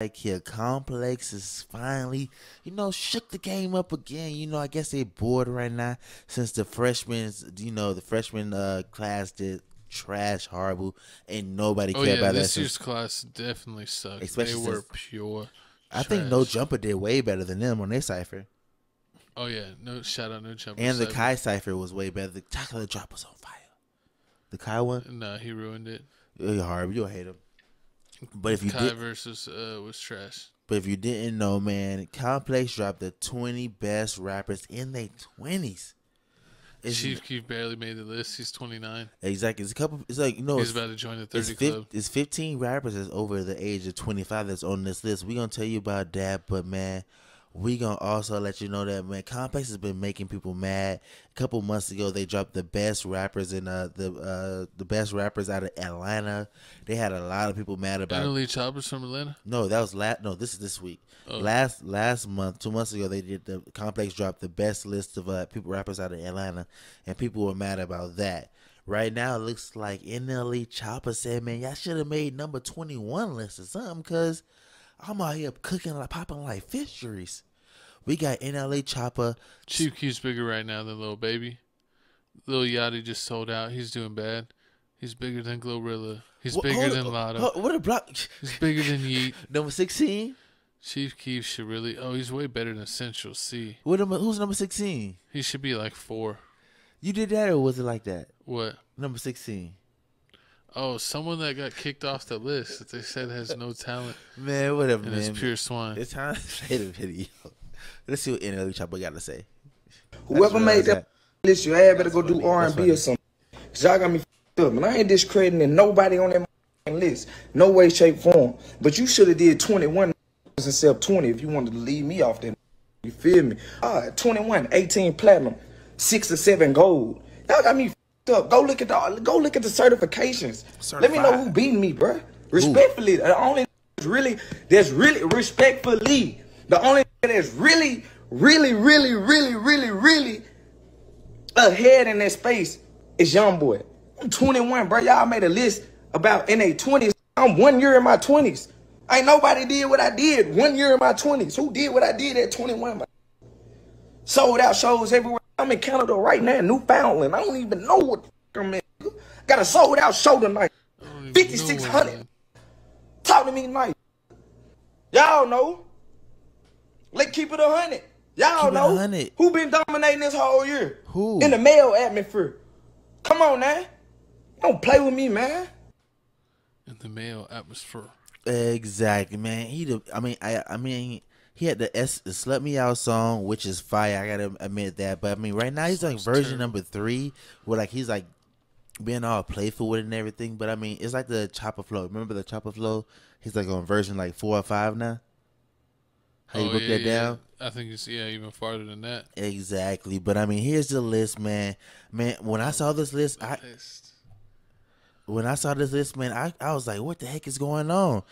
like here, Complex is finally, shook the game up again. I guess they bored right now since the freshman class did trash horrible. Ain't nobody Oh care yeah, about that this since, year's class definitely sucked. They especially were since pure I think No trash. Jumper did way better than them on their cipher. Oh yeah, no shout out, no jumper And the cypher. Kai cipher was way better. The chocolate drop was on fire. The Kai one, Nah, he ruined it. you're horrible. You'll hate him. But if you Kai did, versus was trash. but if you didn't know, man, Complex dropped the 20 best rappers in their 20s. Chief Keef barely made the list. He's 29. Exactly. It's a couple. It's like He's about to join the 30 club. It's 15 rappers that's over the age of 25 that's on this list. We gonna tell you about that, but man, we gonna also let you know that man, Complex has been making people mad. A couple months ago, they dropped the best rappers in the best rappers out of Atlanta. They had a lot of people mad about. NLE Choppers from Atlanta. No, that was last. No, this is this week. Oh. Last month, 2 months ago, they did the Complex dropped the best list of people rappers out of Atlanta, and people were mad about that. Right now, it looks like NLE Chopper said, "Man, y'all should have made number 21 list or something, cause I'm out here cooking like popping like fisheries." We got NLE Chopper. Chief Keef's bigger right now than Lil Baby. Lil Yachty just sold out. He's doing bad. He's bigger than Glorilla. He's bigger than Lotto. What a block! He's bigger than Yeet. Number 16. Chief Keef should really. Oh, he's way better than Central C. Who's number 16? He should be like 4. You did that, or was it like that? What? Number 16. Oh, someone that got kicked off the list that they said has no talent Man, whatever, and man. is pure swine. It's time to play the video. Let's see what NLE Chopper got to say. Whoever made that list, your ass better go do R&B or something. Cause y'all got me f***ed up, and I ain't discrediting nobody on that list. No way, shape, form. But you should have did 21 instead of 20 if you wanted to leave me off that. You feel me? 21, 18 platinum, 6 or 7 gold. Y'all got me f***ed up. Go look at the certifications. Let me know who beating me, bruh. Respectfully, the only that's really respectfully. The only that's really ahead in that space is Youngboy. I'm 21, bro. Y'all made a list about in their 20s. I'm 1 year in my 20s. Ain't nobody did what I did 1 year in my 20s. Who did what I did at 21? Sold out shows everywhere. I'm in Canada right now, Newfoundland. I don't even know what the I'm in. Got a sold out show tonight. 5,600. Talk to me tonight. Y'all know. Let's keep it 100. Y'all know 100. who been dominating this whole year? Who? In the male atmosphere. Come on now. Don't play with me, man. In the male atmosphere. Exactly, man. I mean, he had the "Slut Me Out" song, which is fire. I gotta admit that. But I mean, right now he's like version number 3, where like he's like being all playful with it and everything. But I mean, it's like the Chopper Flow. Remember the Chopper Flow? He's like on version like 4 or 5 now. How you broke that down? I think it's even farther than that. Exactly. But I mean, here's the list, man. Man, when I saw this list, I was like, what the heck is going on?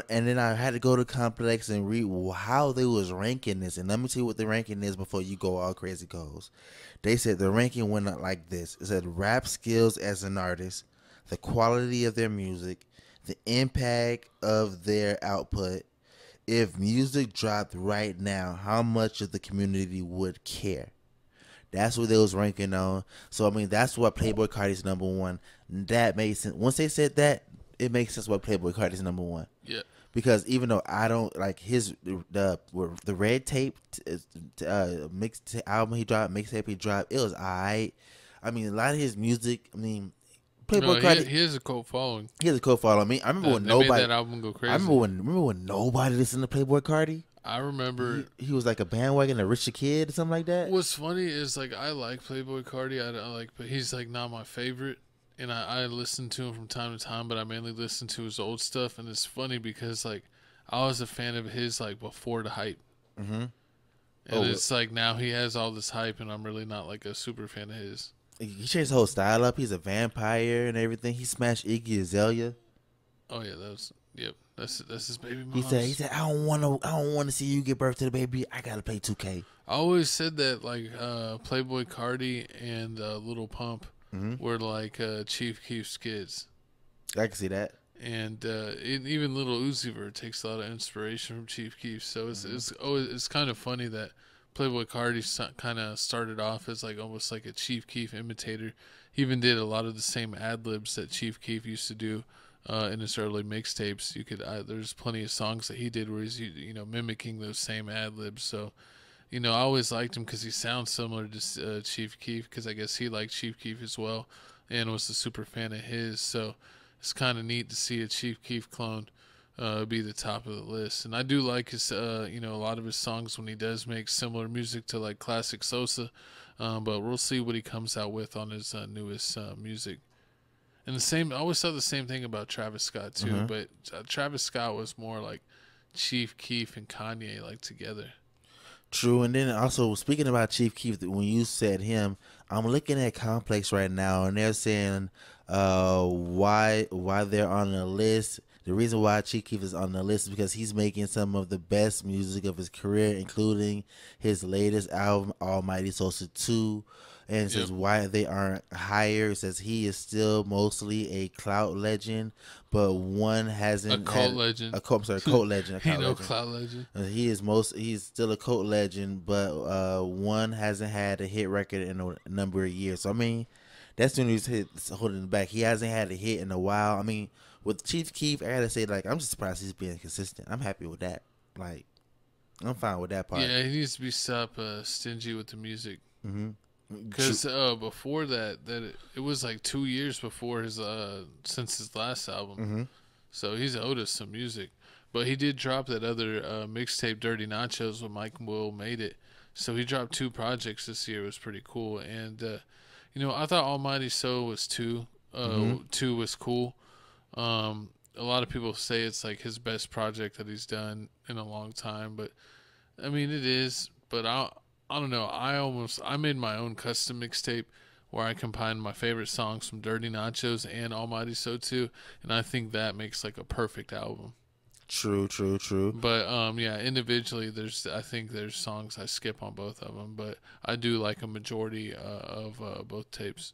And then I had to go to Complex and read how they was ranking this. And let me tell you what the ranking is before you go all crazy goals. They said the ranking went up like this. It said rap skills as an artist, the quality of their music, the impact of their output. If music dropped right now, how much of the community would care? That's what they was ranking on. So, I mean, that's what Playboy Cardi's number 1. That made sense. Once they said that, it makes sense why Playboy Cardi's number 1. Yeah. Because even though I don't like the Red Tape album he dropped, mixtape he dropped, it was alright. I mean, a lot of his music, I mean, Playboy Cardi, he has a cult following. He has a cult following. I mean, I remember when nobody made that album go crazy. I remember when nobody listened to Playboy Cardi. I remember he was like a bandwagon, a richer kid, or something like that. What's funny is like I like Playboy Cardi, but he's like not my favorite, and I listen to him from time to time, but I mainly listen to his old stuff, and it's funny because like I was a fan of his like before the hype, and it's like now he has all this hype, and I'm really not like a super fan of his. He changed his whole style up. He's a vampire and everything. He smashed Iggy Azalea. Oh yeah, that's his baby mom. He said, I don't want to see you give birth to the baby. I gotta play 2K. I always said that like Playboy Cardi and Little Pump were like Chief Keef's kids. I can see that. and even Little Uzi Vert takes a lot of inspiration from Chief Keef. So it's kind of funny that Playboy Carti kind of started off as like almost like a Chief Keef imitator. He even did a lot of the same ad libs that Chief Keef used to do in his early mixtapes. There's plenty of songs that he did where he's mimicking those same ad libs. So I always liked him because he sounds similar to Chief Keef, because I guess he liked Chief Keef as well and was a super fan of his. So it's kind of neat to see a Chief Keef clone be the top of the list. And I do like his, a lot of his songs when he does make similar music to like classic Sosa. But we'll see what he comes out with on his newest music. And I always thought the same thing about Travis Scott too, but Travis Scott was more like Chief Keef and Kanye like together. True, and then also speaking about Chief Keef, when you said him, I'm looking at Complex right now, and they're saying why they're on the list. The reason why Chief Keef is on the list is because he's making some of the best music of his career, including his latest album, Almighty Sosa 2. And it says why they aren't higher. It says he is still mostly a clout legend, but one hasn't a cult legend. A cult legend. He no clout legend. He's still a cult legend, but one hasn't had a hit record in a number of years. So I mean, that's when he's holding it back. He hasn't had a hit in a while. I mean, with Chief Keef, I gotta say, like, I'm just surprised he's being consistent. I'm happy with that. Like, I'm fine with that part. Yeah, he needs to be stingy with the music. Because before that it was like 2 years before since his last album, so he's owed us some music. But he did drop that other mixtape, Dirty Nachos, when Mike Will made it. So he dropped 2 projects this year. It was pretty cool. And I thought Almighty So was 2. 2 was cool. A lot of people say it's like his best project that he's done in a long time, but I mean it is. But I don't know. I made my own custom mixtape where I combined my favorite songs from Dirty Nachos and Almighty So 2, and I think that makes like a perfect album. True. But individually, I think there's songs I skip on both of them, but I do like a majority of both tapes.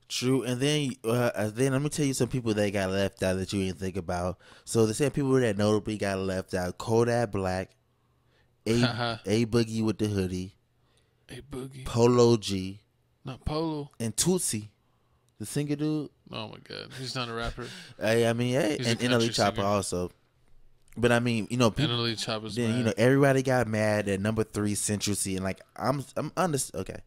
True, and then let me tell you some people that got left out that you didn't think about. So the same people that notably got left out: Kodak Black, A Boogie with the hoodie, A Boogie, Polo G, not Polo, and Tootsie, the singer dude. Oh my God, he's not a rapper. And NLE Chopper also. But I mean, NLE Chopper's then mad. Everybody got mad at number 3 Central C, and like I'm okay.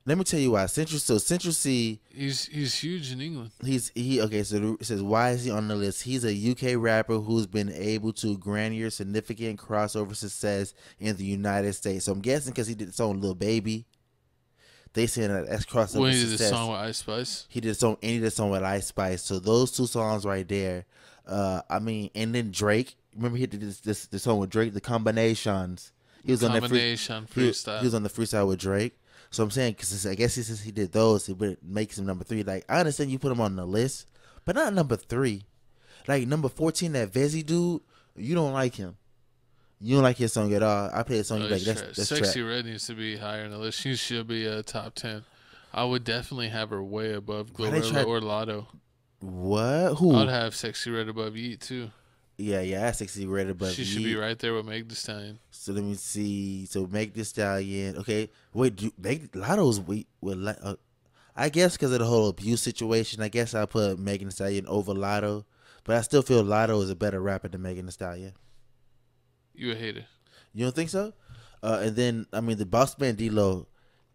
Let me tell you why. Central C. He's huge in England. Okay. So it says, why is he on the list? He's a UK rapper who's been able to garner significant crossover success in the United States. So I'm guessing because he did the song "Lil Baby." They saying that's crossover when he success. did the song with Ice Spice. He did the song with Ice Spice. So those 2 songs right there. I mean, and then Drake. Remember he did this song with Drake, the combinations. He was on the freestyle. He was on the freestyle with Drake. So I'm saying, because I guess since he did those, it makes him number 3. Like, I understand you put him on the list, but not number 3. Like, number 14, that Vezi dude, you don't like him. You don't like his song at all. I play a song, you're like, that's Sexy trap. Red needs to be higher in the list. She should be top 10. I would definitely have her way above Glorilla or Lotto. What? Who? I'd have Sexy Red above Yeet, too. Yeah, that's Sexy Red above Yeet. She should be right there with Meg Thee Stallion. So let me see. So Meg Thee Stallion. Okay, wait. Lotto's I guess because of the whole abuse situation. I guess I put Megan Thee Stallion over Lotto, but I still feel Lotto is a better rapper than Megan Thee Stallion. You a hater? You don't think so? And then I mean the Boss Man D-Lo.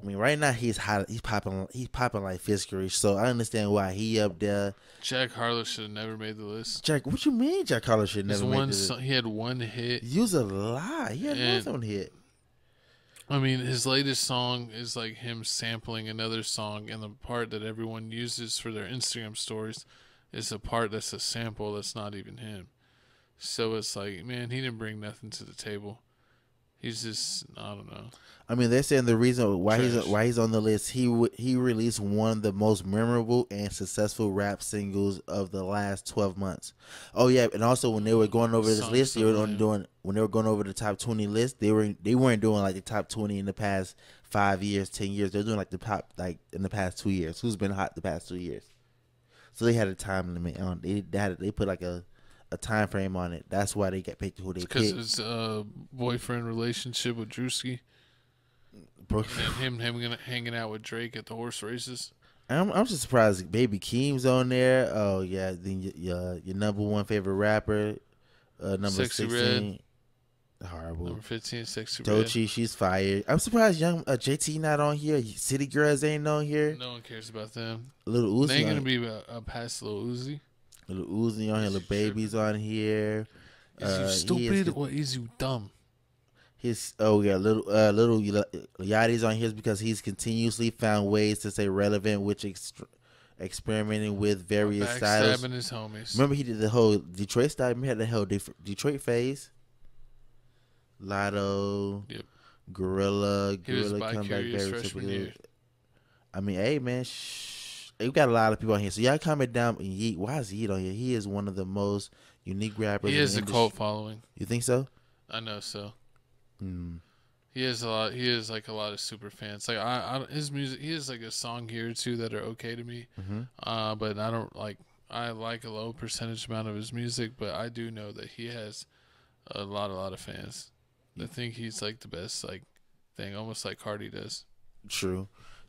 I mean right now he's hot. He's popping like Fiskerish. So I understand why he up there. Jack Harlow should have never made the list. What you mean Jack Harlow should never made the list? He had 1 hit. Use a lie. He had one hit. I mean, his latest song is like him sampling another song, and the part that everyone uses for their Instagram stories is a part that's a sample that's not even him. So it's like, man, he didn't bring nothing to the table. He's just, I don't know. I mean, they're saying the reason why he's on the list, he released one of the most memorable and successful rap singles of the last 12 months. Oh yeah, and also when they were going over this list, when they were going over the top 20 list, they weren't doing like the top 20 in the past 5 years, 10 years. They're doing like the top, like in the past 2 years. Who's been hot the past 2 years? So they had a time limit on. They put like a time frame on it. That's why they got picked who they Because picked. his boyfriend relationship with Drewski. Bro, And him hanging out with Drake at the horse races. I'm just surprised Baby Keem's on there. Oh yeah, then your number one favorite rapper, number Sexy 16. Horrible. Number 15, Sexy Red. Doechii, she's fired. I'm surprised young JT not on here. City Girls ain't on here. No one cares about them. Little Uzi. They ain't gonna be past Lil Uzi. Little Uzi on here. Little Baby's on here. Is you stupid or is you dumb? Little Yachty's on here because he's continuously found ways to stay relevant, which experimenting with various styles. Backstabbing his homies. Remember he did the whole Detroit style. Remember he had the whole Detroit phase. Lotto, Yep. Gorilla come back very typical. I mean, hey man, we got a lot of people on here. So y'all comment down. Yeet, why is Yeet on here? He is one of the most unique rappers. He has a cult following. You think so? I know so. Hmm. He has a lot. He has like a lot of super fans. Like his music. He has like a song here or two that are okay to me. Mm-hmm. But I don't like. I like a low percentage amount of his music, but I do know that he has a lot of fans. I think he's like the best like thing, almost like Cardi does. True.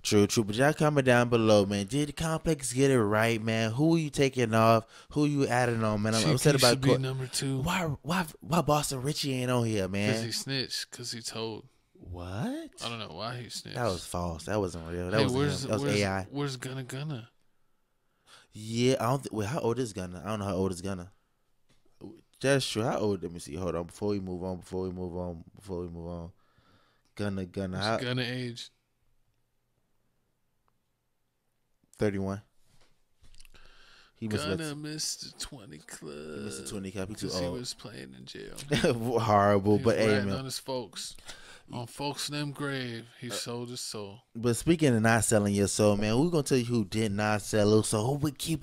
But y'all comment down below, man. Did Complex get it right, man? Who are you taking off? Who you adding on, man? I'm upset about be number 2. Why Boston Richie ain't on here, man? Because he snitched. Because he told. What? I don't know why he snitched. That was false. That wasn't real. That was AI. Where's Gunna? Yeah, I don't. Wait, how old is Gunna? I don't know how old is Gunna. That's true. How old? Let me see. Hold on. Before we move on. Gunna. Gunna age? 31. He Gunna missed the 20 club. He missed the 20 club. He too Because he old. was playing in jail. Horrible, He but was hey, ratting man. on his folks. On folks' them grave, he sold his soul. But speaking of not selling your soul, man, we're gonna tell you who did not sell it. So who would keep